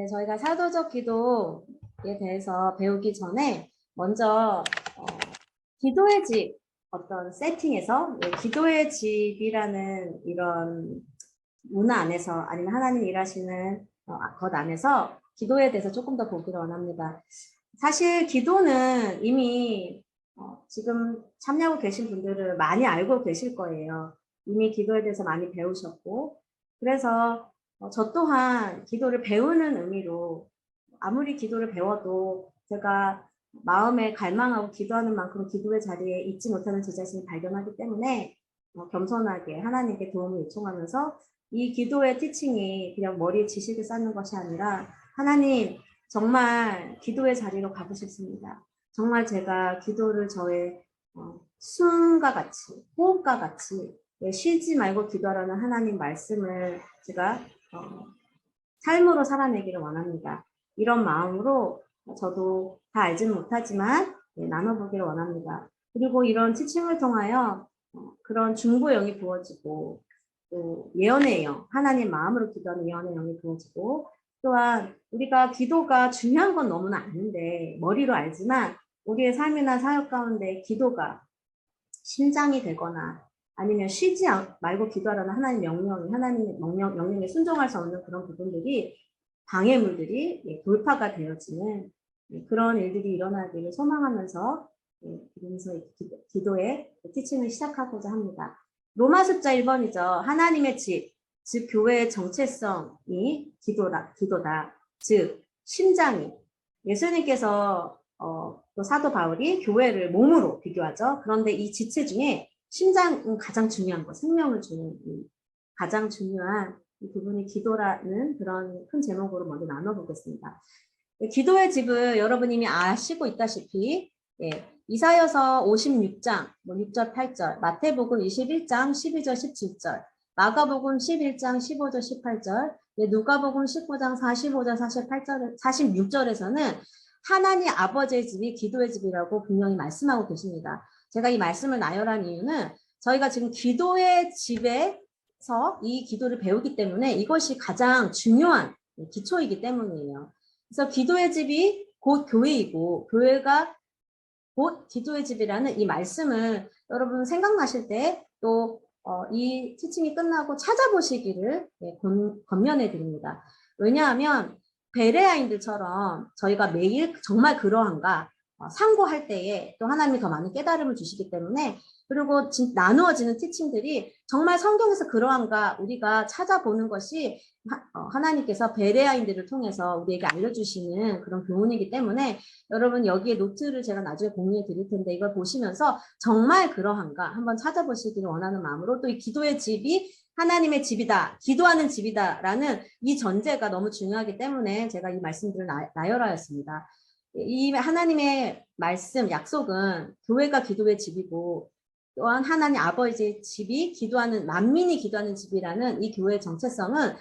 네, 저희가 사도적 기도에 대해서 배우기 전에 먼저 기도의 집 어떤 세팅에서 기도의 집이라는 이런 문화 안에서 아니면 하나님 일하시는 것 안에서 기도에 대해서 조금 더 보기를 원합니다. 사실 기도는 이미 지금 참여하고 계신 분들은 많이 알고 계실 거예요. 이미 기도에 대해서 많이 배우셨고 그래서 저 또한 기도를 배우는 의미로 아무리 기도를 배워도 제가 마음에 갈망하고 기도하는 만큼 기도의 자리에 있지 못하는 제 자신을 발견하기 때문에 겸손하게 하나님께 도움을 요청하면서 이 기도의 티칭이 그냥 머리에 지식을 쌓는 것이 아니라 하나님 정말 기도의 자리로 가고 싶습니다. 정말 제가 기도를 저의 숨과 같이 호흡과 같이 쉬지 말고 기도하라는 하나님 말씀을 제가 삶으로 살아내기를 원합니다. 이런 마음으로 저도 다 알지는 못하지만 나눠보기를 원합니다. 그리고 이런 티칭을 통하여 그런 중보의 영이 부어지고 또 예언의 영, 하나님 마음으로 기도하는 예언의 영이 부어지고 또한 우리가 기도가 중요한 건 너무나 아는데 머리로 알지만 우리의 삶이나 사역 가운데 기도가 심장이 되거나 아니면 쉬지 말고 기도하라는 하나님 명령이 하나님의 명령에 순종할 수 없는 그런 부분들이 방해물들이 돌파가 되어지는 그런 일들이 일어나기를 소망하면서 기도의 티칭을 시작하고자 합니다. 로마 숫자 1번이죠. 하나님의 집, 즉 교회의 정체성이 기도다. 즉 심장이 예수님께서 또 사도 바울이 교회를 몸으로 비교하죠. 그런데 이 지체 중에 심장은 가장 중요한 거, 생명을 주는 가장 중요한 이 부분이 기도라는 그런 큰 제목으로 먼저 나눠보겠습니다. 기도의 집을 여러분 이미 아시고 있다시피 이사야서 56장 6절 8절, 마태복음 21장 12절 17절, 마가복음 11장 15절 18절, 누가복음 19장 45절 48절 46절에서는 하나님 아버지의 집이 기도의 집이라고 분명히 말씀하고 계십니다. 제가 이 말씀을 나열한 이유는 저희가 지금 기도의 집에서 이 기도를 배우기 때문에 이것이 가장 중요한 기초이기 때문이에요. 그래서 기도의 집이 곧 교회이고 교회가 곧 기도의 집이라는 이 말씀을 여러분 생각나실 때 또 이 티칭이 끝나고 찾아보시기를 권면해 드립니다. 왜냐하면 베레아인들처럼 저희가 매일 정말 그러한가 상고할 때에 또 하나님이 더 많은 깨달음을 주시기 때문에 그리고 나누어지는 티칭들이 정말 성경에서 그러한가 우리가 찾아보는 것이 하나님께서 베레아인들을 통해서 우리에게 알려주시는 그런 교훈이기 때문에 여러분 여기에 노트를 제가 나중에 공유해 드릴 텐데 이걸 보시면서 정말 그러한가 한번 찾아보시기를 원하는 마음으로 또 이 기도의 집이 하나님의 집이다, 기도하는 집이다라는 이 전제가 너무 중요하기 때문에 제가 이 말씀들을 나열하였습니다. 이 하나님의 말씀, 약속은 교회가 기도의 집이고 또한 하나님 아버지의 집이 기도하는 만민이 기도하는 집이라는 이 교회의 정체성은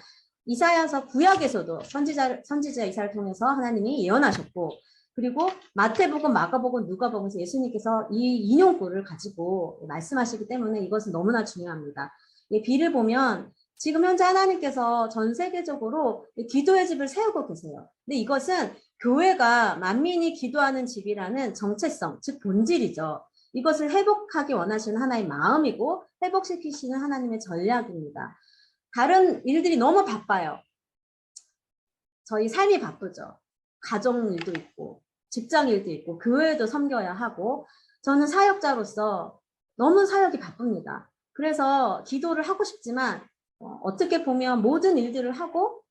이사야서 구약에서도 선지자 이사를 통해서 하나님이 예언하셨고 그리고 마태복음, 마가복음, 누가복음에서 예수님께서 이 인용구를 가지고 말씀하시기 때문에 이것은 너무나 중요합니다. 비를 보면 지금 현재 하나님께서 전 세계적으로 기도의 집을 세우고 계세요. 근데 이것은 교회가 만민이 기도하는 집이라는 정체성, 즉 본질이죠. 이것을 회복하기 원하시는 하나의 마음이고 회복시키시는 하나님의 전략입니다. 다른 일들이 너무 바빠요. 저희 삶이 바쁘죠. 가정 일도 있고 직장 일도 있고 교회도 섬겨야 하고 저는 사역자로서 너무 사역이 바쁩니다. 그래서 기도를 하고 싶지만 어떻게 보면 모든 일들을 하고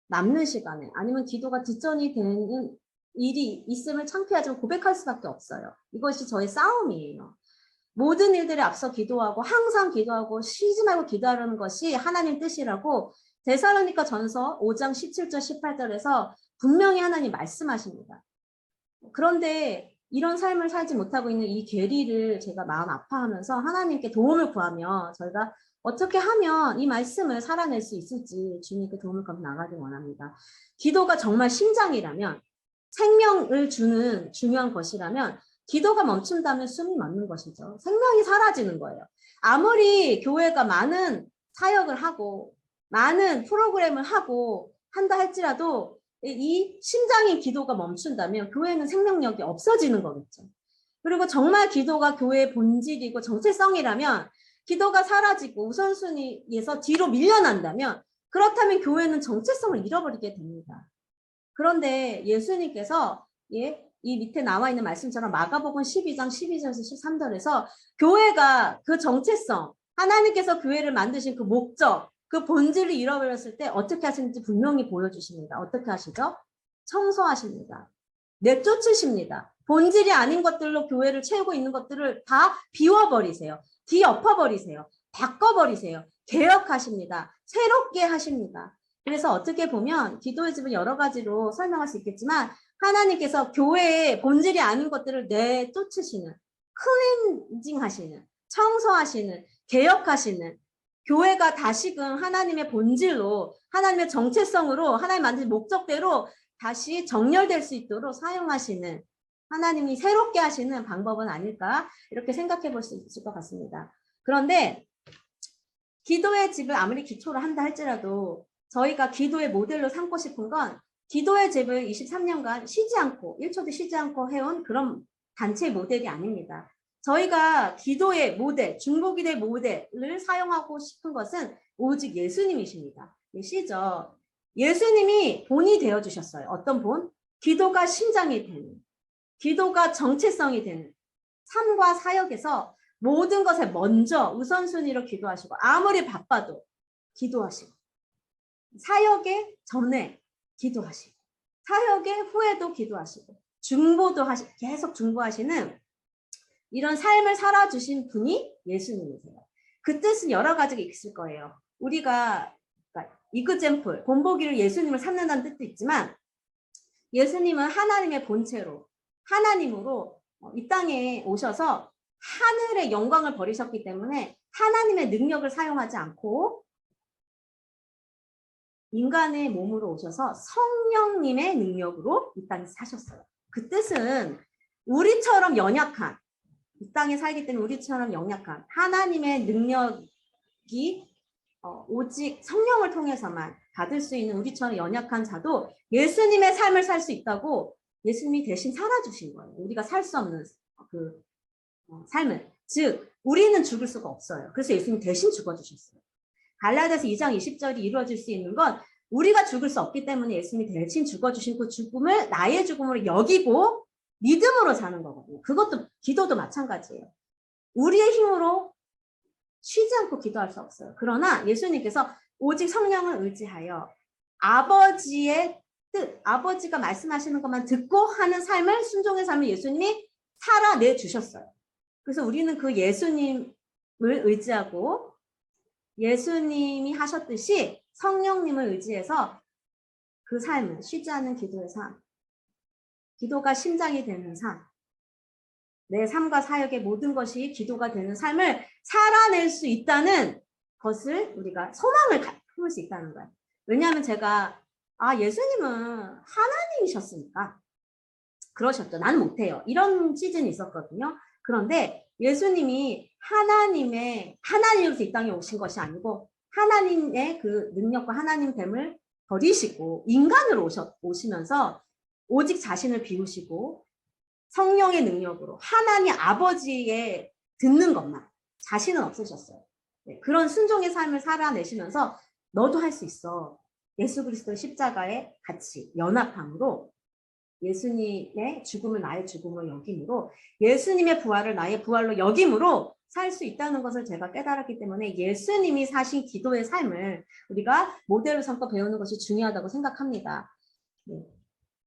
남는 시간에 아니면 기도가 뒷전이 되는 일이 있음을 창피하지만 고백할 수밖에 없어요. 이것이 저의 싸움이에요. 모든 일들에 앞서 기도하고 항상 기도하고 쉬지 말고 기도하는 것이 하나님 뜻이라고 데살로니가 전서 5장 17절 18절에서 분명히 하나님 말씀하십니다. 그런데 이런 삶을 살지 못하고 있는 이 괴리를 제가 마음 아파하면서 하나님께 도움을 구하며 저희가 어떻게 하면 이 말씀을 살아낼 수 있을지 주님께 도움을 구하며 나가길 원합니다. 기도가 정말 심장이라면 생명을 주는 중요한 것이라면 기도가 멈춘다면 숨이 멎는 것이죠. 생명이 사라지는 거예요. 아무리 교회가 많은 사역을 하고 많은 프로그램을 하고 한다 할지라도 이 심장인 기도가 멈춘다면 교회는 생명력이 없어지는 거겠죠. 그리고 정말 기도가 교회의 본질이고 정체성이라면 기도가 사라지고 우선순위에서 뒤로 밀려난다면 그렇다면 교회는 정체성을 잃어버리게 됩니다. 그런데 예수님께서 이 밑에 나와 있는 말씀처럼 마가복음 12장 12절에서 13절에서 교회가 그 정체성, 하나님께서 교회를 만드신 그 목적, 그 본질을 잃어버렸을 때 어떻게 하시는지 분명히 보여주십니다. 어떻게 하시죠? 청소하십니다. 내쫓으십니다. 본질이 아닌 것들로 교회를 채우고 있는 것들을 다 비워버리세요. 뒤엎어버리세요. 바꿔버리세요. 개혁하십니다. 새롭게 하십니다. 그래서 어떻게 보면 기도의 집은 여러 가지로 설명할 수 있겠지만 하나님께서 교회의 본질이 아닌 것들을 내쫓으시는, 클렌징 하시는, 청소하시는, 개혁하시는, 교회가 다시금 하나님의 본질로, 하나님의 정체성으로, 하나님 만든 목적대로 다시 정렬될 수 있도록 사용하시는, 하나님이 새롭게 하시는 방법은 아닐까 이렇게 생각해 볼 수 있을 것 같습니다. 그런데 기도의 집을 아무리 기초로 한다 할지라도 저희가 기도의 모델로 삼고 싶은 건 기도의 집을 23년간 쉬지 않고 1초도 쉬지 않고 해온 그런 단체 모델이 아닙니다. 저희가 기도의 모델, 중보기도의 모델을 사용하고 싶은 것은 오직 예수님이십니다. 시죠. 예수님이 본이 되어주셨어요. 어떤 본? 기도가 심장이 되는, 기도가 정체성이 되는 삶과 사역에서 모든 것에 먼저 우선순위로 기도하시고 아무리 바빠도 기도하시고 사역의 전에 기도하시고 사역의 후에도 기도하시고 중보도 계속 중보하시는 이런 삶을 살아주신 분이 예수님이세요. 그 뜻은 여러 가지가 있을 거예요. 우리가 이그젠플, 본보기를 예수님을 삼는다는 뜻도 있지만 예수님은 하나님의 본체로 하나님으로 이 땅에 오셔서 하늘의 영광을 버리셨기 때문에 하나님의 능력을 사용하지 않고 인간의 몸으로 오셔서 성령님의 능력으로 이 땅에 사셨어요. 그 뜻은 우리처럼 연약한, 이 땅에 살기 때문에 우리처럼 연약한 하나님의 능력이 오직 성령을 통해서만 받을 수 있는 우리처럼 연약한 자도 예수님의 삶을 살 수 있다고 예수님이 대신 살아주신 거예요. 우리가 살 수 없는 그 삶을. 즉 우리는 죽을 수가 없어요. 그래서 예수님 대신 죽어주셨어요. 갈라디아서 2장 20절이 이루어질 수 있는 건 우리가 죽을 수 없기 때문에 예수님이 대신 죽어주신 그 죽음을 나의 죽음으로 여기고 믿음으로 사는 거거든요. 그것도 기도도 마찬가지예요. 우리의 힘으로 쉬지 않고 기도할 수 없어요. 그러나 예수님께서 오직 성령을 의지하여 아버지의 뜻, 아버지가 말씀하시는 것만 듣고 하는 삶을, 순종의 삶을 예수님이 살아내 주셨어요. 그래서 우리는 그 예수님을 의지하고 예수님이 하셨듯이 성령님을 의지해서 그 삶을, 쉬지 않는 기도의 삶, 기도가 심장이 되는 삶, 내 삶과 사역의 모든 것이 기도가 되는 삶을 살아낼 수 있다는 것을 우리가 소망을 품을 수 있다는 거예요. 왜냐하면 제가 예수님은 하나님이셨으니까 그러셨죠. 나는 못해요. 이런 시즌이 있었거든요. 그런데 예수님이 하나님으로서 이 땅에 오신 것이 아니고 하나님의 그 능력과 하나님됨을 버리시고 인간으로 오시면서 오직 자신을 비우시고 성령의 능력으로 하나님 아버지의 듣는 것만, 자신은 없으셨어요. 네, 그런 순종의 삶을 살아내시면서 너도 할 수 있어. 예수 그리스도의 십자가에 같이 연합함으로 예수님의 죽음을 나의 죽음으로 여김으로 예수님의 부활을 나의 부활로 여김으로 살 수 있다는 것을 제가 깨달았기 때문에 예수님이 사신 기도의 삶을 우리가 모델로 삼고 배우는 것이 중요하다고 생각합니다. 네.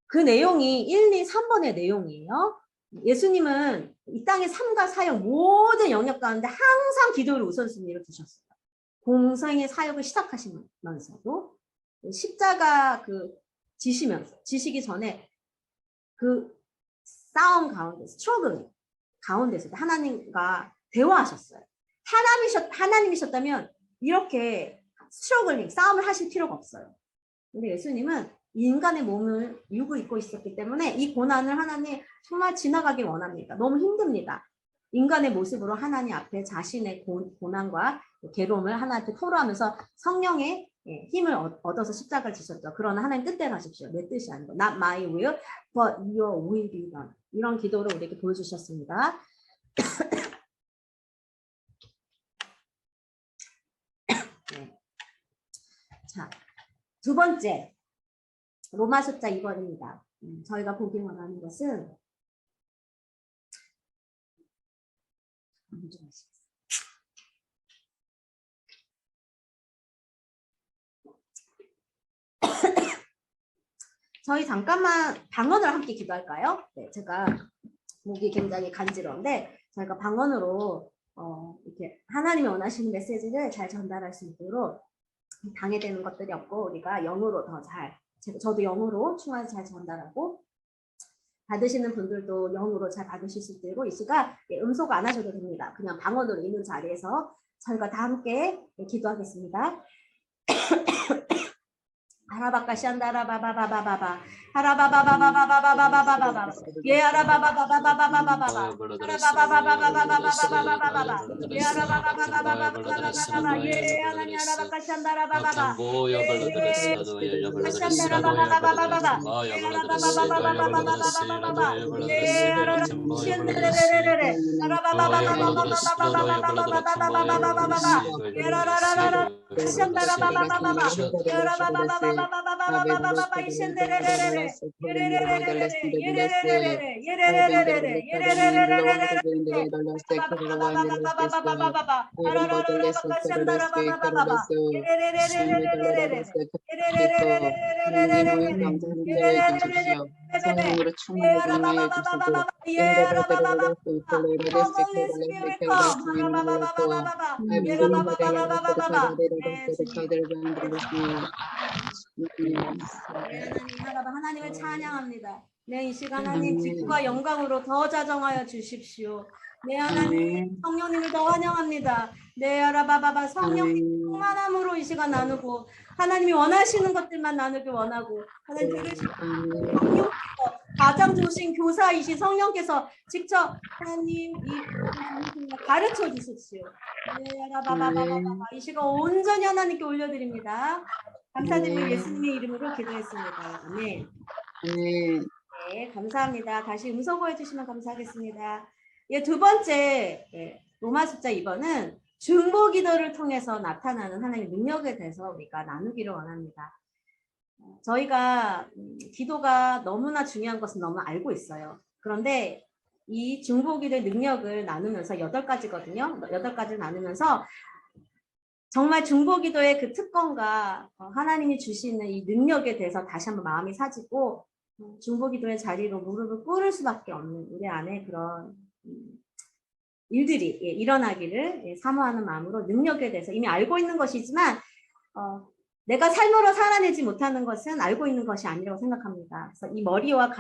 그 내용이 1, 2, 3번의 내용이에요. 예수님은 이 땅의 삶과 사역 모든 영역 가운데 항상 기도를 우선순위로 두셨어요. 공생의 사역을 시작하시면서도 십자가 지시기 전에 그 싸움 가운데 스트러글 가운데서 하나님과 대화하셨어요. 하나님이셨다면 이렇게 스트러글링 싸움을 하실 필요가 없어요. 근데 예수님은 인간의 몸을 육을 입고 있었기 때문에 이 고난을 하나님 정말 지나가길 원합니다. 너무 힘듭니다. 인간의 모습으로 하나님 앞에 자신의 고난과 괴로움을 하나님께 토로하면서 성령의 예, 힘을 얻어서 십자가를 지셨죠. 그러나 하나님 뜻대로 하십시오. 내 뜻이 아니고 not my will, but your will be done. 이런 기도를 우리에게 보여주셨습니다. 네. 자, 두 번째 로마 숫자 2번입니다. 저희가 보기 원하는 것은 저희 잠깐만 방언을 함께 기도할까요? 네, 제가 목이 굉장히 간지러운데 저희가 방언으로 이렇게 하나님이 원하시는 메시지를 잘 전달할 수 있도록 방해되는 것들이 없고 우리가 영으로 더 잘, 저도 영으로 충만히 잘 전달하고 받으시는 분들도 영으로 잘 받으실 수 있도록 이 시간 음소거 안 하셔도 됩니다. 그냥 방언으로 있는 자리에서 저희가 다 함께 기도하겠습니다. 하라바카시안다라바바바바바바 하라바바바바바바바바바바바 예 하라바바바바바바바바바 하라바바바바바바바바바바 예 하라바바바바바바바바바 예 하나님 하라바카시안다라바바바 카시안다라바바바바바바 예 하라바바바바바바바바바 예 하라라시엔데레레레레 하라바바바바바바바바바바바바바바바 예 하라라라라 카시안다라바바바바 예 하라바바바바바바바바 성령으로 충만하게 임하여 주시고 하나님을 찬양합니다. 네, 이 시간 하나님 기쁨과 영광으로 더 자정하여 주십시오. 네, 하나님 성령님을 더 환영합니다. 네, 아라바바바 성령님 충만함으로 이 시간 나누고 하나님이 원하시는 것들만 나누기 원하고 하나님 들으시고 성령께서 가장 좋으신 교사이신 성령께서 직접 하나님 이 가르쳐 주십시오. 네, 아라바바바바바 이 시간 온전히 하나님께 올려드립니다. 감사드리고 예수님의 이름으로 기도했습니다. 아멘. 네, 감사합니다. 다시 음소거 해주시면 감사하겠습니다. 예, 두 번째 로마 숫자 2번은 중보 기도를 통해서 나타나는 하나님의 능력에 대해서 우리가 나누기를 원합니다. 저희가 기도가 너무나 중요한 것은 너무 알고 있어요. 그런데 이 중보 기도의 능력을 나누면서 8가지거든요. 8가지를 나누면서 정말 중보 기도의 그 특권과 하나님이 주시는 이 능력에 대해서 다시 한번 마음이 사지고 중보 기도의 자리로 무릎을 꿇을 수밖에 없는 우리 안에 그런 일들이 일어나기를 사모하는 마음으로 능력에 대해서 이미 알고 있는 것이지만 내가 삶으로 살아내지 못하는 것은 알고 있는 것이 아니라고 생각합니다. 그래서 이 머리와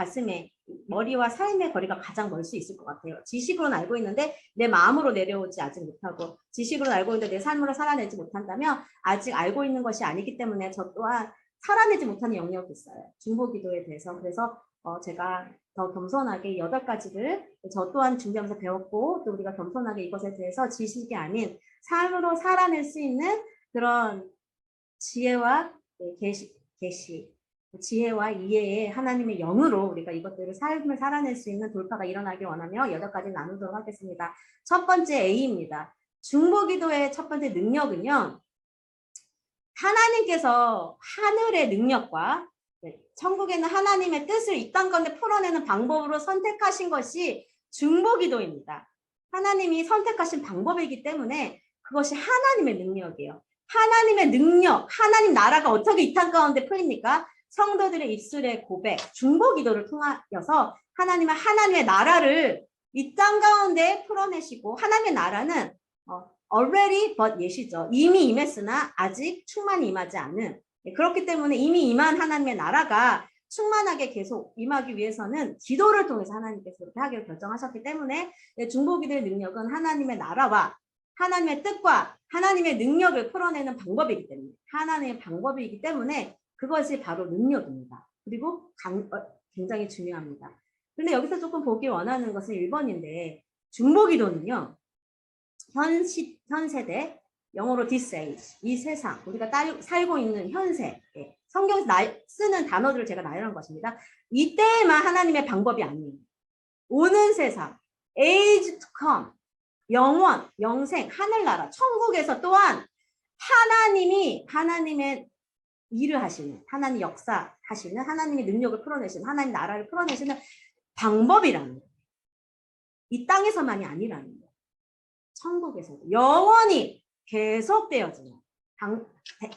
삶의 거리가 가장 멀 수 있을 것 같아요. 지식으로는 알고 있는데 내 마음으로 내려오지 아직 못하고 지식으로는 알고 있는데 내 삶으로 살아내지 못한다면 아직 알고 있는 것이 아니기 때문에 저 또한 살아내지 못하는 영역이 있어요. 중보 기도에 대해서. 그래서 제가 더 겸손하게 8가지를 저 또한 준비하면서 배웠고 또 우리가 겸손하게 이것에 대해서 지식이 아닌 삶으로 살아낼 수 있는 그런 지혜와 계시, 지혜와 이해의 하나님의 영으로 우리가 이것들을 삶을 살아낼 수 있는 돌파가 일어나길 원하며 8가지 나누도록 하겠습니다. 첫 번째 A입니다. 중보 기도의 첫 번째 능력은요. 하나님께서 하늘의 능력과 천국에는 하나님의 뜻을 이 땅 가운데 풀어내는 방법으로 선택하신 것이 중보 기도입니다. 하나님이 선택하신 방법이기 때문에 그것이 하나님의 능력이에요. 하나님의 능력, 하나님 나라가 어떻게 이 땅 가운데 풀립니까? 성도들의 입술의 고백, 중보 기도를 통하여서 하나님의 나라를 이 땅 가운데 풀어내시고 하나님의 나라는 already but yet이죠. 이미 임했으나 아직 충만히 임하지 않은 그렇기 때문에 이미 임한 하나님의 나라가 충만하게 계속 임하기 위해서는 기도를 통해서 하나님께서 그렇게 하기를 결정하셨기 때문에 중보 기도의 능력은 하나님의 나라와 하나님의 뜻과 하나님의 능력을 풀어내는 방법이기 때문에 하나님의 방법이기 때문에 그것이 바로 능력입니다. 그리고 굉장히 중요합니다. 그런데 여기서 조금 보기 원하는 것은 1번인데 중보 기도는요. 현 세대 영어로 this age, 이 세상, 우리가 살고 있는 현세, 예. 성경에서 쓰는 단어들을 제가 나열한 것입니다. 이때에만 하나님의 방법이 아니에요. 오는 세상, age to come, 영원, 영생, 하늘나라, 천국에서 또한 하나님의 일을 하시는, 하나님 역사하시는, 하나님의 능력을 풀어내시는, 하나님 나라를 풀어내시는 방법이라는 거예요. 이 땅에서만이 아니라는 거예요. 천국에서도 영원히 계속되어지는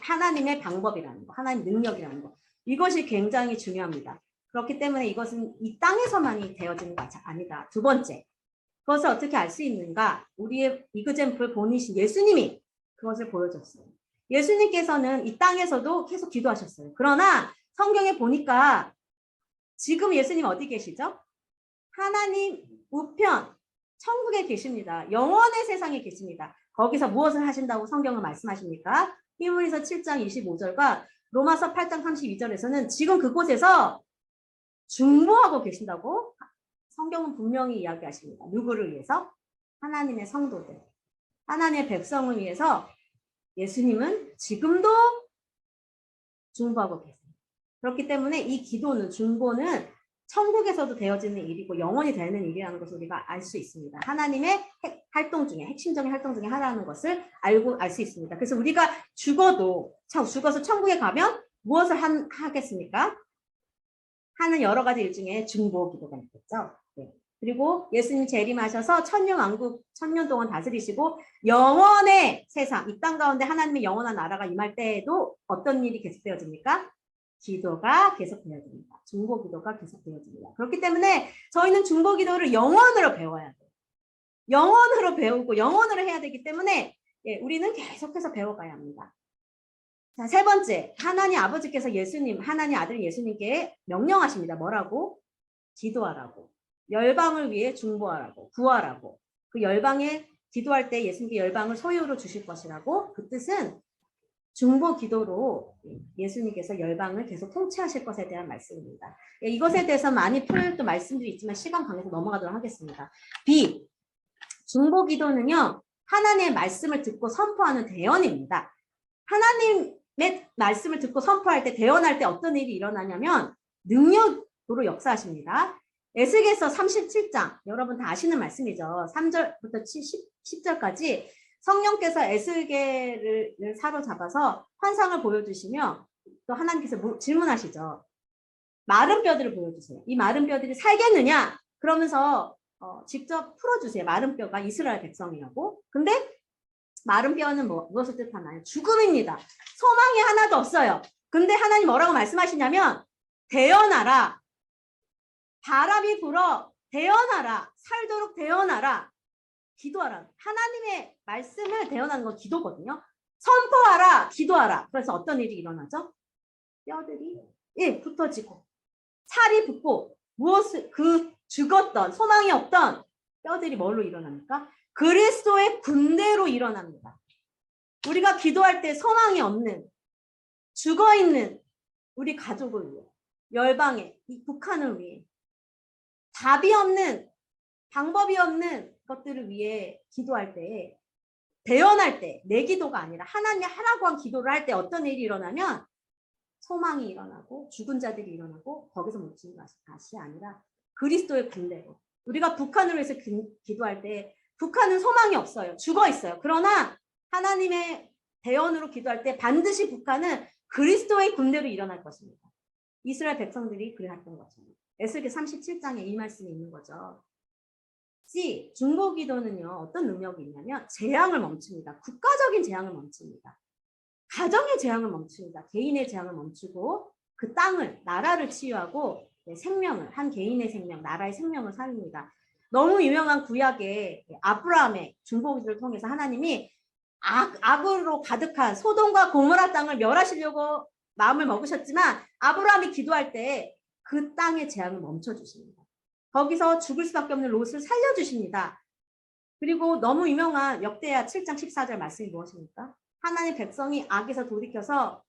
하나님의 방법이라는 거, 하나님 능력이라는 거. 이것이 굉장히 중요합니다. 그렇기 때문에 이것은 이 땅에서만이 되어지는 것이 아니다. 두 번째, 그것을 어떻게 알 수 있는가? 우리의 이그젬플 본이신 예수님이 그것을 보여줬어요. 예수님께서는 이 땅에서도 계속 기도하셨어요. 그러나 성경에 보니까 지금 예수님 어디 계시죠? 하나님 우편 천국에 계십니다. 영원의 세상에 계십니다. 거기서 무엇을 하신다고 성경은 말씀하십니까? 히브리서 7장 25절과 로마서 8장 32절에서는 지금 그곳에서 중보하고 계신다고 성경은 분명히 이야기하십니다. 누구를 위해서? 하나님의 성도들, 하나님의 백성을 위해서 예수님은 지금도 중보하고 계세요. 그렇기 때문에 이 기도는, 중보는 천국에서도 되어지는 일이고 영원히 되는 일이라는 것을 우리가 알 수 있습니다. 하나님의 활동 중에, 핵심적인 활동 중에 하나라는 것을 알 수 있습니다. 그래서 우리가 죽어서 천국에 가면 무엇을 하겠습니까? 하는 여러 가지 일 중에 중보 기도가 있겠죠. 네. 그리고 예수님 재림하셔서 천년왕국 1000년 동안 다스리시고 영원의 세상, 이 땅 가운데 하나님의 영원한 나라가 임할 때에도 어떤 일이 계속되어집니까? 기도가 계속되어집니다. 중보 기도가 계속되어집니다. 그렇기 때문에 저희는 중보 기도를 영원으로 배워야 돼요. 영원으로 배우고 영원으로 해야 되기 때문에 우리는 계속해서 배워가야 합니다. 자, 세 번째, 하나님 아버지께서 하나님 아들 예수님께 명령하십니다. 뭐라고? 기도하라고. 열방을 위해 중보하라고, 구하라고. 그 열방에 기도할 때 예수님께 열방을 소유로 주실 것이라고. 그 뜻은 중보 기도로 예수님께서 열방을 계속 통치하실 것에 대한 말씀입니다. 이것에 대해서 많이 또 말씀들이 있지만 시간 관계에서 넘어가도록 하겠습니다. B, 중보 기도는요, 하나님의 말씀을 듣고 선포하는 대언입니다. 하나님의 말씀을 듣고 선포할 때, 대언할 때 어떤 일이 일어나냐면 능력으로 역사하십니다. 에스겔서 37장, 여러분 다 아시는 말씀이죠. 3절부터 10절까지 성령께서 에스겔을 사로잡아서 환상을 보여주시며 또 하나님께서 질문하시죠. 마른 뼈들을 보여주세요. 이 마른 뼈들이 살겠느냐? 그러면서 직접 풀어주세요. 마른 뼈가 이스라엘 백성이라고. 근데 마른 뼈는 무엇을 뜻하나요? 죽음입니다. 소망이 하나도 없어요. 근데 하나님 뭐라고 말씀하시냐면 대언하라. 바람이 불어 대언하라. 살도록 대언하라. 기도하라. 하나님의 말씀을 대언하는 건 기도거든요. 선포하라. 기도하라. 그래서 어떤 일이 일어나죠? 뼈들이 붙어지고 살이 붙고 죽었던 소망이 없던 뼈들이 뭘로 일어납니까? 그리스도의 군대로 일어납니다. 우리가 기도할 때 소망이 없는, 죽어있는 우리 가족을 위해, 열방에, 이 북한을 위해, 답이 없는, 방법이 없는 것들을 위해 기도할 때, 대언할 때, 내 기도가 아니라 하나님이 하라고 한 기도를 할 때 어떤 일이 일어나면 소망이 일어나고 죽은 자들이 일어나고 거기서 멈추는 것이 아니라 그리스도의 군대로. 우리가 북한을 위해서 기도할 때 북한은 소망이 없어요. 죽어 있어요. 그러나 하나님의 대언으로 기도할 때 반드시 북한은 그리스도의 군대로 일어날 것입니다. 이스라엘 백성들이 그랬던 거죠. 에스겔 37장에 이 말씀이 있는 거죠. C, 중보 기도는요, 어떤 능력이 있냐면 재앙을 멈춥니다. 국가적인 재앙을 멈춥니다. 가정의 재앙을 멈춥니다. 개인의 재앙을 멈추고 그 땅을, 나라를 치유하고 생명을, 한 개인의 생명, 나라의 생명을 살립니다. 너무 유명한 구약의 아브라함의 중보 기도를 통해서 하나님이 악으로 가득한 소돔과 고모라 땅을 멸하시려고 마음을 먹으셨지만 아브라함이 기도할 때 그 땅의 재앙을 멈춰주십니다. 거기서 죽을 수밖에 없는 롯을 살려주십니다. 그리고 너무 유명한 역대하 7장 14절 말씀이 무엇입니까? 하나님 백성이 악에서 돌이켜서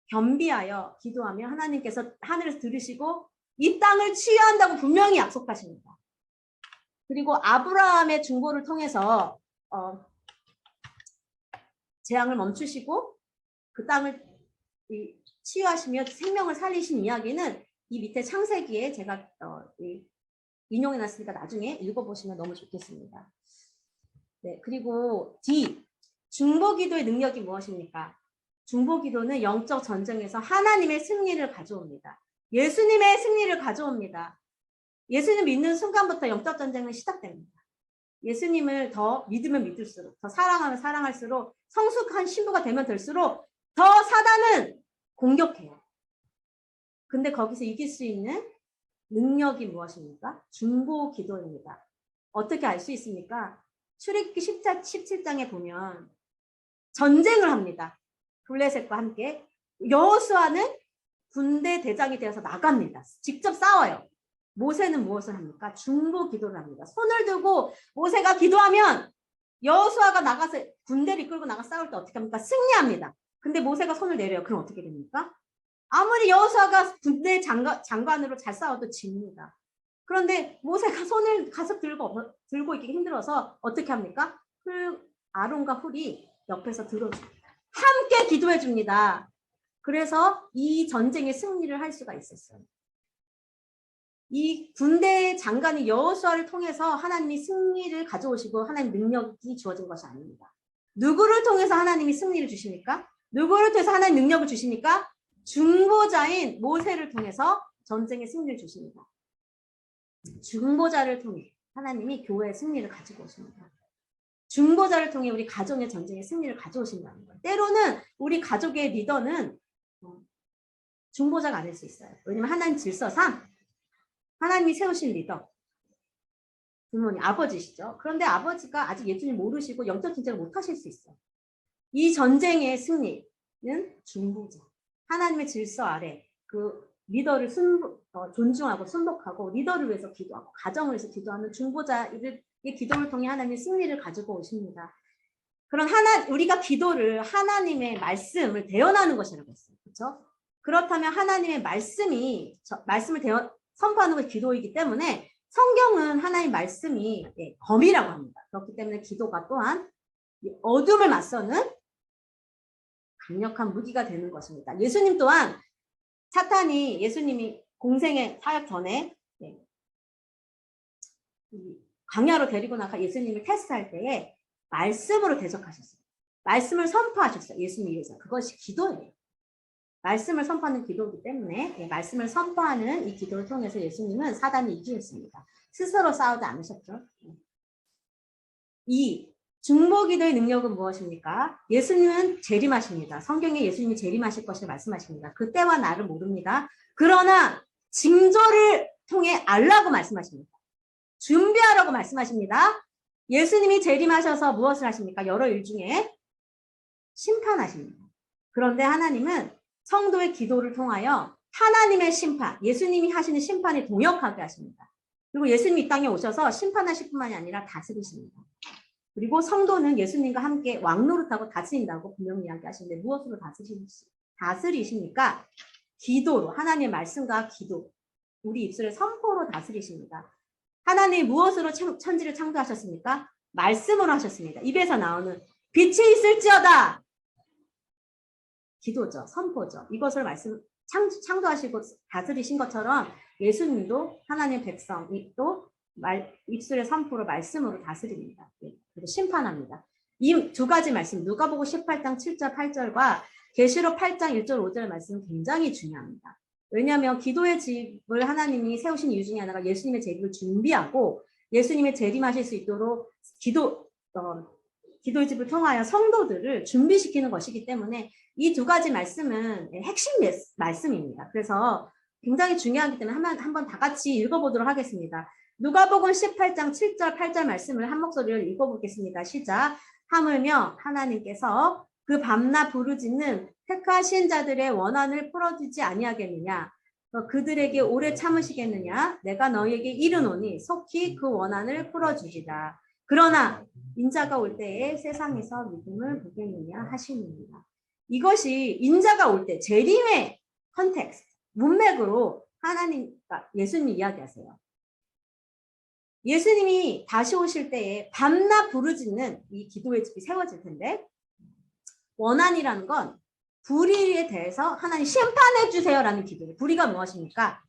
겸비하여 기도하며 하나님께서 하늘에서 들으시고 이 땅을 치유한다고 분명히 약속하십니다. 그리고 아브라함의 중보를 통해서 재앙을 멈추시고 그 땅을 치유하시며 생명을 살리신 이야기는 이 밑에 창세기에 제가 인용해놨으니까 나중에 읽어보시면 너무 좋겠습니다. 네, 그리고 D, 중보기도의 능력이 무엇입니까? 중보기도는 영적 전쟁에서 하나님의 승리를 가져옵니다. 예수님의 승리를 가져옵니다. 예수님 믿는 순간부터 영적 전쟁은 시작됩니다. 예수님을 더 믿으면 믿을수록, 더 사랑하면 사랑할수록, 성숙한 신부가 되면 될수록 더 사단은 공격해요. 근데 거기서 이길 수 있는 능력이 무엇입니까? 중보기도입니다. 어떻게 알 수 있습니까? 출애굽기 17장에 보면 전쟁을 합니다. 블레셋과 함께. 여호수아는 군대 대장이 되어서 나갑니다. 직접 싸워요. 모세는 무엇을 합니까? 중보기도를 합니다. 손을 들고 모세가 기도하면 여호수아가 나가서 군대를 이끌고 나가 싸울 때 어떻게 합니까? 승리합니다. 근데 모세가 손을 내려요. 그럼 어떻게 됩니까? 아무리 여호수아가 군대 장관으로 잘 싸워도 집니다. 그런데 모세가 손을 가서 들고 있기 힘들어서 어떻게 합니까? 아론과 훌이 옆에서 들어줍니다. 함께 기도해 줍니다. 그래서 이 전쟁의 승리를 할 수가 있었어요. 이 군대 장관이 여호수아를 통해서 하나님이 승리를 가져오시고 하나님 능력이 주어진 것이 아닙니다. 누구를 통해서 하나님이 승리를 주십니까? 누구를 통해서 하나님 능력을 주십니까? 중보자인 모세를 통해서 전쟁의 승리를 주십니다. 중보자를 통해 하나님이 교회의 승리를 가지고 오십니다. 중보자를 통해 우리 가정의 전쟁의 승리를 가져오신다는 거예요. 때로는 우리 가족의 리더는 중보자가 아닐 수 있어요. 왜냐하면 하나님 질서상 하나님이 세우신 리더, 부모님, 아버지시죠. 그런데 아버지가 아직 예수님 모르시고 영적 전쟁을 못 하실 수 있어요. 이 전쟁의 승리는 중보자, 하나님의 질서 아래 그 리더를 존중하고 순복하고 리더를 위해서 기도하고 가정을 위해서 기도하는 중보자의 기도를 통해 하나님의 승리를 가지고 오십니다. 그런 우리가 기도를 하나님의 말씀을 대언하는 것이라고 했어요. 그렇죠? 그렇다면 하나님의 말씀을 선포하는 것이 기도이기 때문에 성경은 하나님의 말씀이 검이라고 합니다. 그렇기 때문에 기도가 또한 어둠을 맞서는 강력한 무기가 되는 것입니다. 예수님 또한 사탄이 예수님이 공생의 사역 전에 광야로 데리고 나가 예수님을 테스트할 때에 말씀으로 대적하셨어요. 말씀을 선포하셨어요. 예수님 위해서. 그것이 기도예요. 말씀을 선포하는 기도이기 때문에 말씀을 선포하는 이 기도를 통해서 예수님은 사단을 이기셨습니다. 스스로 싸우지 않으셨죠. 이 중보기도의 능력은 무엇입니까? 예수님은 재림하십니다. 성경에 예수님이 재림하실 것을 말씀하십니다. 그때와 나를 모릅니다. 그러나 징조를 통해 알라고 말씀하십니다. 준비하라고 말씀하십니다. 예수님이 재림하셔서 무엇을 하십니까? 여러 일 중에 심판하십니다. 그런데 하나님은 성도의 기도를 통하여 하나님의 심판, 예수님이 하시는 심판에 동역하게 하십니다. 그리고 예수님이 이 땅에 오셔서 심판하실 뿐만이 아니라 다스리십니다. 그리고 성도는 예수님과 함께 왕노릇하고 다스린다고 분명히 이야기하시는데 무엇으로 다스리십니까? 기도로, 하나님의 말씀과 기도, 우리 입술의 선포로 다스리십니다. 하나님이 무엇으로 천지를 창조하셨습니까? 말씀으로 하셨습니다. 입에서 나오는 빛이 있을지어다. 기도죠. 선포죠. 이것을 창조하시고 다스리신 것처럼 예수님도 하나님의 백성이 또 입술의 선포로 말씀으로 다스립니다. 그리고 심판합니다. 이 두 가지 말씀, 누가복음 18장 7절 8절과 계시록 8장 1절 5절 말씀은 굉장히 중요합니다. 왜냐하면 기도의 집을 하나님이 세우신 이유 중에 하나가 예수님의 재림을 준비하고 예수님의 재림하실 수 있도록 기도의 집을 통하여 성도들을 준비시키는 것이기 때문에 이 두 가지 말씀은 핵심 말씀입니다. 그래서 굉장히 중요하기 때문에 한번 다 같이 읽어보도록 하겠습니다. 누가복음 18장 7절 8절 말씀을 한 목소리로 읽어보겠습니다. 시작. 하물며 하나님께서 그 밤낮 부르짖는 택하신 자들의 원한을 풀어주지 아니하겠느냐? 그들에게 오래 참으시겠느냐? 내가 너희에게 이르노니 속히 그 원한을 풀어주리라. 그러나 인자가 올 때에 세상에서 믿음을 보겠느냐 하시느니라. 이것이 인자가 올 때 재림의 컨텍스트, 문맥으로 예수님이 이야기하세요. 예수님이 다시 오실 때에 밤낮 부르짖는 이 기도의 집이 세워질 텐데 원한이라는 건 불의에 대해서 하나님 심판해 주세요라는 기도예요. 불의가 무엇입니까?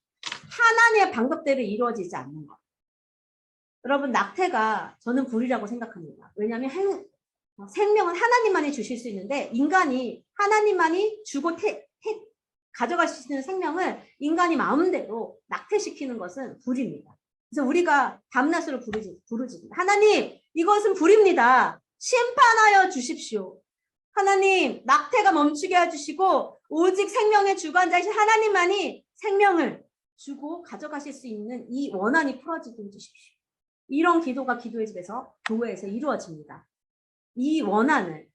하나님의 방법대로 이루어지지 않는 것. 여러분, 낙태가 저는 불의라고 생각합니다. 왜냐하면 생명은 하나님만이 주실 수 있는데 인간이 하나님만이 주고 가져갈 수 있는 생명을 인간이 마음대로 낙태시키는 것은 불입니다. 그래서 우리가 밤낮으로 부르지. 하나님, 이것은 불입니다. 심판하여 주십시오. 하나님, 낙태가 멈추게 해주시고 오직 생명의 주관자이신 하나님만이 생명을 주고 가져가실 수 있는 이 원한이 풀어지게 해주십시오. 이런 기도가 기도의 집에서 교회에서 이루어집니다. 이 원한을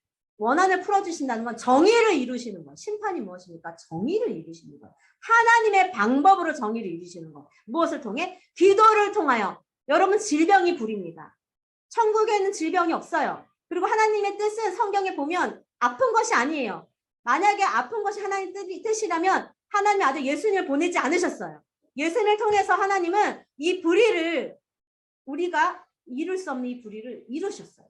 풀어주신다는 건 정의를 이루시는 거예요. 심판이 무엇입니까? 정의를 이루시는 거예요. 하나님의 방법으로 정의를 이루시는 거예요. 무엇을 통해? 기도를 통하여. 여러분, 질병이 불입니다. 천국에는 질병이 없어요. 그리고 하나님의 뜻은 성경에 보면 아픈 것이 아니에요. 만약에 아픈 것이 하나님 뜻이라면 하나님이 아직 예수님을 보내지 않으셨어요. 예수님을 통해서 하나님은 이 불의를 우리가 이룰 수 없는 이 불의를 이루셨어요.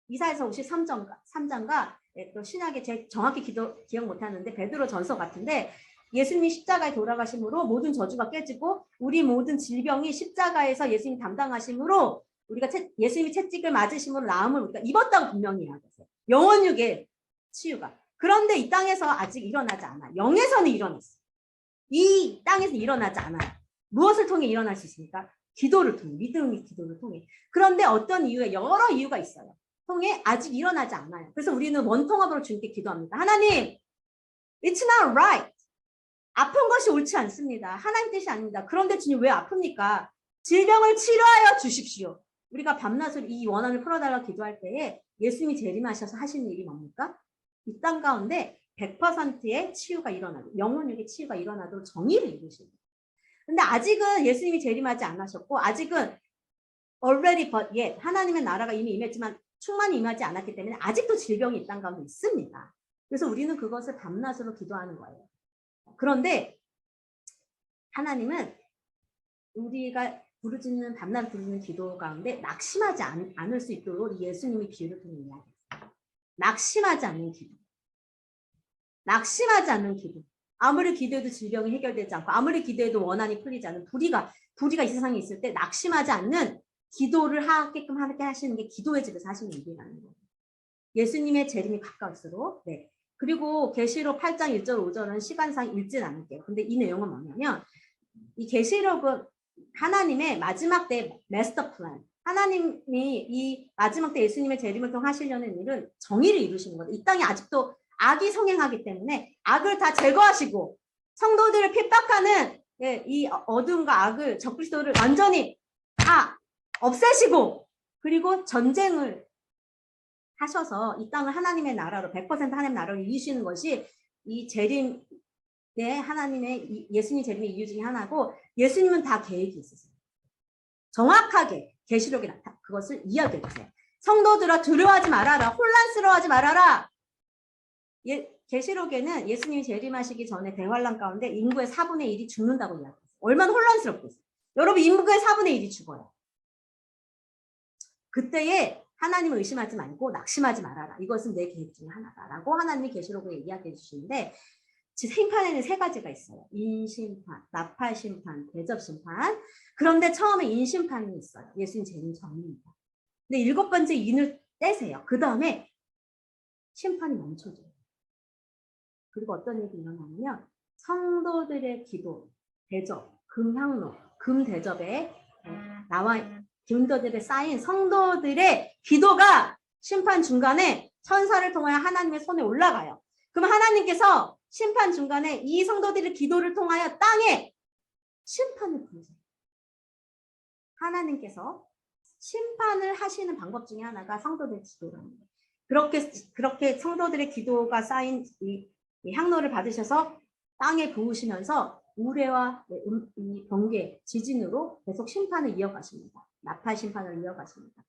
이사야서 53장과 또 신약에 제 정확히 기억 못하는데 베드로 전서 같은데 예수님이 십자가에 돌아가심으로 모든 저주가 깨지고 우리 모든 질병이 십자가에서 예수님이 담당하심으로 우리가 예수님이 채찍을 맞으심으로 나음을 우리가 입었다고 분명히 이야기했어요. 영원육의 치유가. 그런데 이 땅에서 아직 일어나지 않아요. 영에서는 일어났어요. 이 땅에서 일어나지 않아요. 무엇을 통해 일어날 수 있습니까? 기도를 통해, 믿음의 기도를 통해. 그런데 어떤 이유에 여러 이유가 있어요. 통해 아직 일어나지 않아요. 그래서 우리는 원통합으로 주님께 기도합니다. 하나님, it's not right. 아픈 것이 옳지 않습니다. 하나님 뜻이 아닙니다. 그런데 주님 왜 아픕니까? 질병을 치료하여 주십시오. 우리가 밤낮으로 이 원한을 풀어달라고 기도할 때에 예수님이 재림하셔서 하시는 일이 뭡니까? 이 땅 가운데 100%의 치유가 일어나고 영혼육의 치유가 일어나도록 정의를 이루십니다. 근데 아직은 예수님이 재림하지 않으셨고 아직은 already but yet 하나님의 나라가 이미 임했지만 충만히 임하지 않았기 때문에 아직도 질병이 이 땅 가운데 있습니다. 그래서 우리는 그것을 밤낮으로 기도하는 거예요. 그런데 하나님은 우리가 부르짖는 밤낮 부르는 기도 가운데 낙심하지 않을 수 있도록 예수님이 비유를 통해 이야기했어요. 낙심하지 않는 기도. 낙심하지 않는 기도. 아무리 기도해도 질병이 해결되지 않고 아무리 기도해도 원한이 풀리지 않는 불의가 이 세상에 있을 때 낙심하지 않는 기도를 하게끔 하게 하시는 게 기도의 집에서 하시는 일이라는 거예요. 예수님의 재림이 가까울수록. 네. 그리고 계시록 8장 1절 5절은 시간상 읽진 않을게요. 근데 이 내용은 뭐냐면 이 계시록은 하나님의 마지막 때 마스터 플랜. 하나님이 이 마지막 때 예수님의 재림을 통해 하시려는 일은 정의를 이루시는 거예요. 이 땅에 아직도 악이 성행하기 때문에 악을 다 제거하시고 성도들을 핍박하는 이 어둠과 악을 적그리스도를 완전히 다 없애시고 그리고 전쟁을 하셔서 이 땅을 하나님의 나라로 100% 하나님의 나라로 이루시는 것이 이 재림의 하나님의 예수님 재림의 이유 중에 하나고 예수님은 다 계획이 있으세요. 정확하게 계시록에 그것을 이야기해 주세요. 성도들아 두려워하지 말아라. 혼란스러워하지 말아라. 계시록에는 예수님이 재림하시기 전에 대환란 가운데 인구의 4분의 1이 죽는다고 이야기했어요. 얼마나 혼란스럽겠어요. 여러분 인구의 4분의 1이 죽어요. 그때에 하나님을 의심하지 말고 낙심하지 말아라. 이것은 내 계획 중에 하나다라고 하나님이 계시록에 이야기해 주시는데 심판에는 3가지가 있어요. 인심판, 나팔심판, 대접심판. 그런데 처음에 인심판이 있어요. 예수님 재림 전입니다. 근데 7번째 인을 떼세요. 그 다음에 심판이 멈춰져요. 그리고 어떤 일이 일어나냐면 성도들의 기도, 대접, 금향로, 금대접에 나와 기도들에 쌓인 성도들의 기도가 심판 중간에 천사를 통하여 하나님의 손에 올라가요. 그럼 하나님께서 심판 중간에 이 성도들의 기도를 통하여 땅에 심판을 부르세요. 하나님께서 심판을 하시는 방법 중에 하나가 성도들의 기도라는 거예요. 그렇게 성도들의 기도가 쌓인 이 향로를 받으셔서 땅에 부으시면서 우레와 이 번개, 지진으로 계속 심판을 이어가십니다. 나팔 심판을 이어가십니다.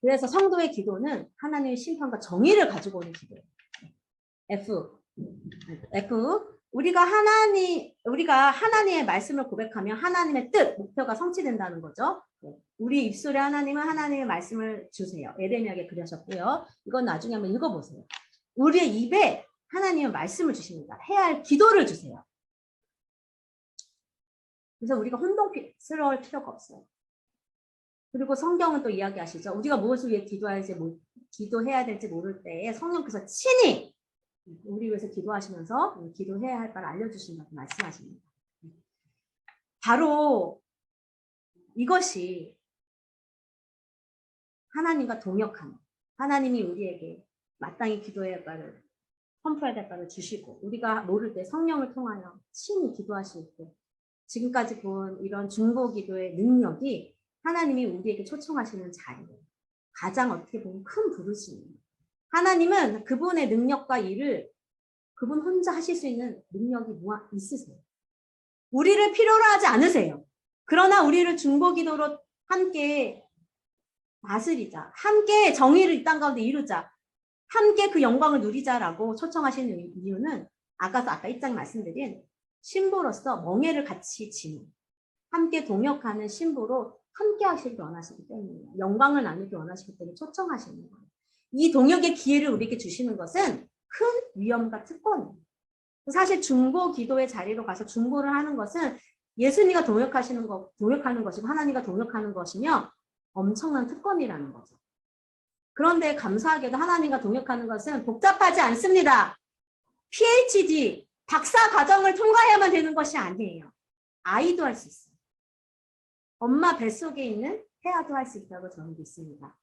그래서 성도의 기도는 하나님의 심판과 정의를 가지고 오는 기도예요. F. 우리가 하나님의 말씀을 고백하면 하나님의 뜻, 목표가 성취된다는 거죠. 우리 입술에 하나님은 하나님의 말씀을 주세요. 에레미야에 그러셨고요. 이건 나중에 한번 읽어보세요. 우리의 입에 하나님은 말씀을 주십니다. 해야 할 기도를 주세요. 그래서 우리가 혼동스러울 필요가 없어요. 그리고 성경은 또 이야기하시죠. 우리가 무엇을 위해 기도해야 될지 모를 때에 성령께서 친히 우리 위해서 기도하시면서 기도해야 할 바를 알려주신다고 말씀하십니다. 바로 이것이 하나님과 동역하는, 하나님이 우리에게 마땅히 기도해야 할 바를, 선포해야 될 바를 주시고, 우리가 모를 때 성령을 통하여 친히 기도하실 때 지금까지 본 이런 중보 기도의 능력이 하나님이 우리에게 초청하시는 자리예요. 가장 어떻게 보면 큰 부르심이에요. 하나님은 그분의 능력과 일을 그분 혼자 하실 수 있는 능력이 있으세요. 우리를 필요로 하지 않으세요. 그러나 우리를 중보 기도로 함께 다스리자, 함께 정의를 이 땅 가운데 이루자, 함께 그 영광을 누리자라고 초청하시는 이유는 아까 1장 말씀드린 신부로서 멍에를 같이 지는, 함께 동역하는 신부로 함께 하시기 원하시기 때문이에요. 영광을 나누기 원하시기 때문에 초청하시는 거예요. 이 동역의 기회를 우리에게 주시는 것은 큰 위엄과 특권이에요. 사실 중보 기도의 자리로 가서 중보를 하는 것은 예수님과 동역하는 것이고 하나님과 동역하는 것이며 엄청난 특권이라는 거죠. 그런데 감사하게도 하나님과 동역하는 것은 복잡하지 않습니다. PhD, 박사 과정을 통과해야만 되는 것이 아니에요. 아이도 할 수 있어요. 엄마 뱃속에 있는 태아도 할 수 있다고 저는 믿습니다.